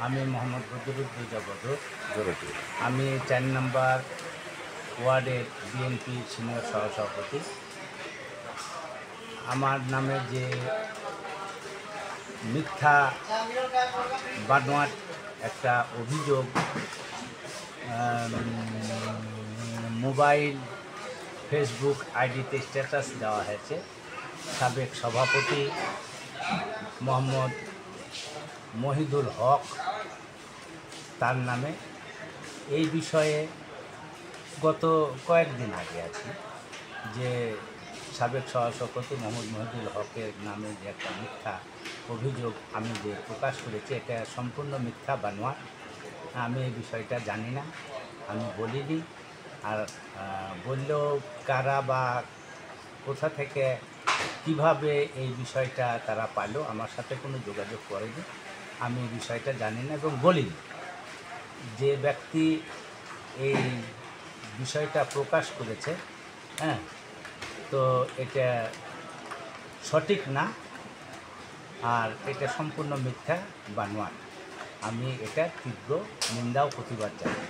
আমি মোহাম্মদ বদরুদ্দোজা বদর। আমি 4 নম্বর ওয়ার্ডের বিএনপি সিনিয়র সহসভাপতি। আমার নামে যে মিথ্যা বানোয়াট একটা অভিযোগ মোবাইল ফেসবুক আইডিতে স্ট্যাটাস দেওয়া হয়েছে সাবেক সভাপতি মোহাম্মদ মহিদুল হক তার নামে। এই বিষয়ে গত কয়েকদিন আগে আছে যে সাবেক সহসভাপতি মোহাম্মদ মহিদুল হকের নামে যে একটা মিথ্যা অভিযোগ আমি যে প্রকাশ করেছি, এটা সম্পূর্ণ মিথ্যা বানোয়াট। আমি এই বিষয়টা জানি না, আমি বলিনি। আর বললেও কারা বা কোথা থেকে কিভাবে এই বিষয়টা তারা পাইল, আমার সাথে কোনো যোগাযোগ করেনি। আমি এই বিষয়টা জানি না এবং বলিনি। যে ব্যক্তি এই বিষয়টা প্রকাশ করেছে, তো এটা সঠিক না, আর এটা সম্পূর্ণ মিথ্যা বানোয়াট। আমি এটা তীব্র নিন্দা ও প্রতিবাদ জানাই।